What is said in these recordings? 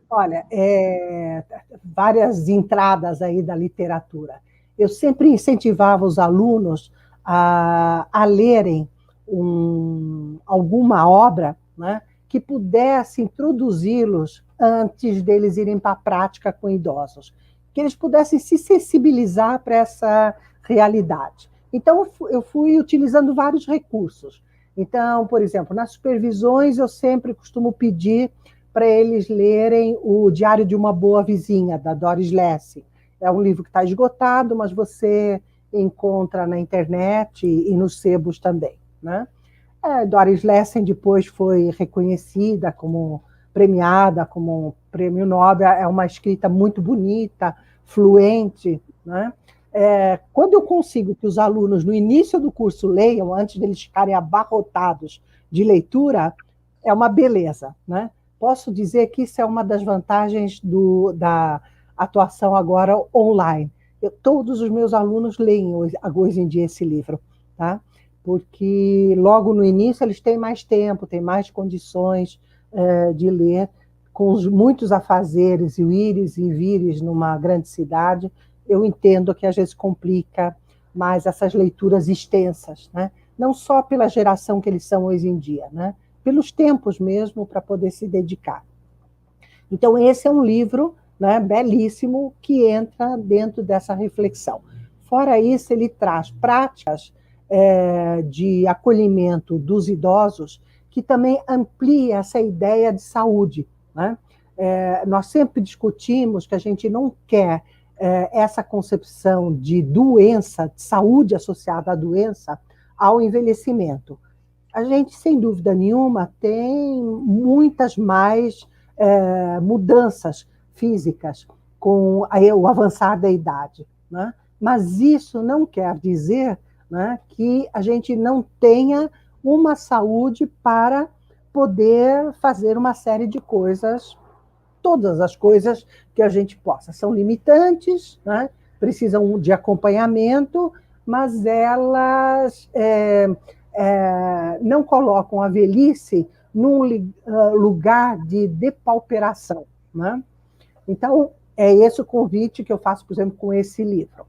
Olha, várias entradas aí da literatura. Eu sempre incentivava os alunos a lerem alguma obra, né, que pudesse introduzi-los antes deles irem para a prática com idosos, que eles pudessem se sensibilizar para essa realidade. Então, eu fui utilizando vários recursos. Então, por exemplo, nas supervisões, eu sempre costumo pedir para eles lerem o Diário de uma Boa Vizinha, da Doris Lessing. É um livro que está esgotado, mas você encontra na internet e nos sebos também. Né? Doris Lessing depois foi reconhecida como premiada como um prêmio Nobel. É uma escrita muito bonita, fluente. Né? Quando eu consigo que os alunos, no início do curso, leiam, antes deles ficarem abarrotados de leitura, é uma beleza. Né? Posso dizer que isso é uma das vantagens da atuação agora online. Todos os meus alunos leem hoje em dia esse livro, tá? Porque logo no início eles têm mais tempo, têm mais condições de ler, com muitos afazeres, e ires e vires numa grande cidade, eu entendo que às vezes complica mais essas leituras extensas, né? Não só pela geração que eles são hoje em dia, né? Pelos tempos mesmo, para poder se dedicar. Então, esse é um livro, né, belíssimo, que entra dentro dessa reflexão. Fora isso, ele traz práticas de acolhimento dos idosos, que também amplia essa ideia de saúde. Né? Nós sempre discutimos que a gente não quer essa concepção de doença, de saúde associada à doença, ao envelhecimento. A gente, sem dúvida nenhuma, tem muitas mais mudanças físicas com o avançar da idade. Né? Mas isso não quer dizer, né, que a gente não tenha uma saúde para poder fazer uma série de coisas, todas as coisas que a gente possa. São limitantes, né, precisam de acompanhamento, mas elas não colocam a velhice num lugar de depauperação. Né? Então, é esse o convite que eu faço, por exemplo, com esse livro.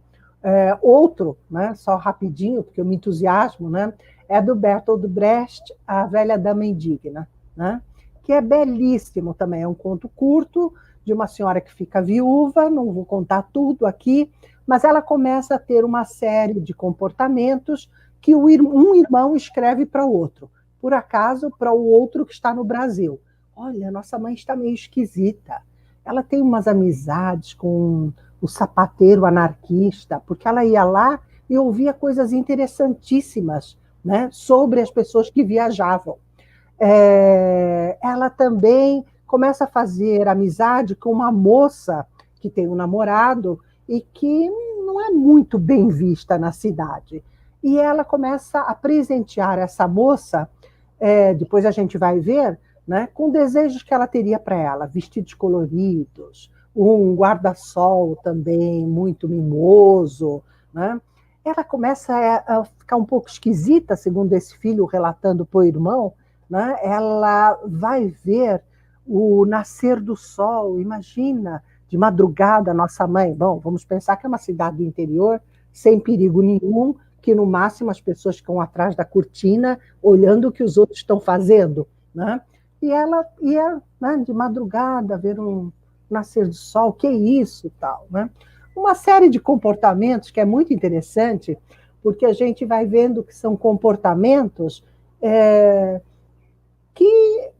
Outro, né, só rapidinho, porque eu me entusiasmo, né, é do Bertolt Brecht, A Velha Dama Indigna, né, que é belíssimo também. É um conto curto de uma senhora que fica viúva, não vou contar tudo aqui, mas ela começa a ter uma série de comportamentos que um irmão escreve para o outro, por acaso para o outro que está no Brasil. Olha, nossa mãe está meio esquisita. Ela tem umas amizades com o sapateiro anarquista, porque ela ia lá e ouvia coisas interessantíssimas, né, sobre as pessoas que viajavam. Ela também começa a fazer amizade com uma moça que tem um namorado e que não é muito bem vista na cidade. E ela começa a presentear essa moça, depois a gente vai ver, né, com desejos que ela teria para ela, vestidos coloridos, um guarda-sol também muito mimoso. Né? Ela começa a ficar um pouco esquisita, segundo esse filho relatando para o irmão. Né? Ela vai ver o nascer do sol, imagina, de madrugada, nossa mãe. Bom, vamos pensar que é uma cidade do interior, sem perigo nenhum, que no máximo as pessoas ficam atrás da cortina, olhando o que os outros estão fazendo. Né? E ela ia, né, de madrugada ver um nascer do sol, que isso, tal. Né? Uma série de comportamentos que é muito interessante, porque a gente vai vendo que são comportamentos que,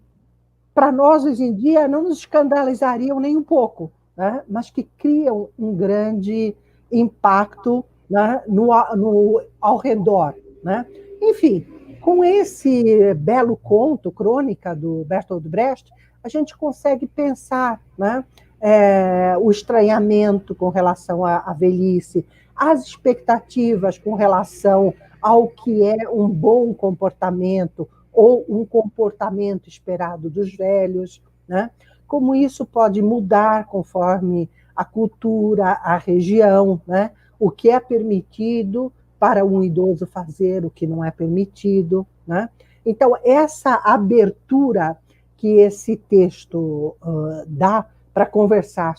para nós, hoje em dia, não nos escandalizariam nem um pouco, né? Mas que criam um grande impacto, né, ao redor. Né? Enfim, com esse belo conto, crônica do Bertolt Brecht, a gente consegue pensar, né, o estranhamento com relação à velhice, as expectativas com relação ao que é um bom comportamento ou um comportamento esperado dos velhos, né? Como isso pode mudar conforme a cultura, a região, né? O que é permitido para um idoso fazer, o que não é permitido. Né? Então, essa abertura que esse texto dá para conversar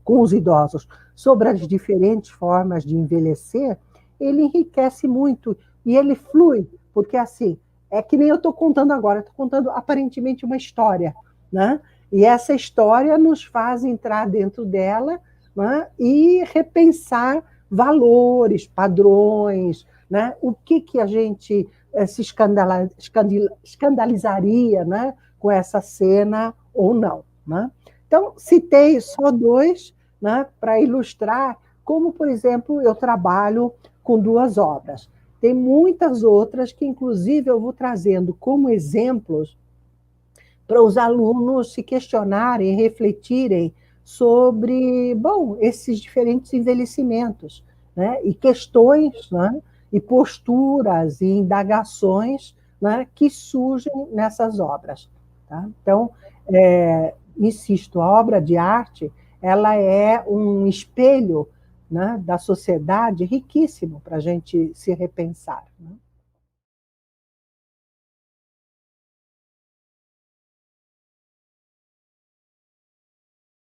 com os idosos sobre as diferentes formas de envelhecer, ele enriquece muito e ele flui, porque assim, é que nem eu estou contando agora, estou contando aparentemente uma história, né? E essa história nos faz entrar dentro dela, né? E repensar valores, padrões, né? O que a gente se escandalizaria, né? Com essa cena ou não, né? Então, citei só dois, né? Para ilustrar como, por exemplo, eu trabalho com duas obras. Tem muitas outras que, inclusive, eu vou trazendo como exemplos para os alunos se questionarem, refletirem sobre, bom, esses diferentes envelhecimentos, né? E questões, né? E posturas e indagações, né? Que surgem nessas obras. Tá? Então, insisto, a obra de arte ela é um espelho, né? Da sociedade riquíssimo para a gente se repensar. Né?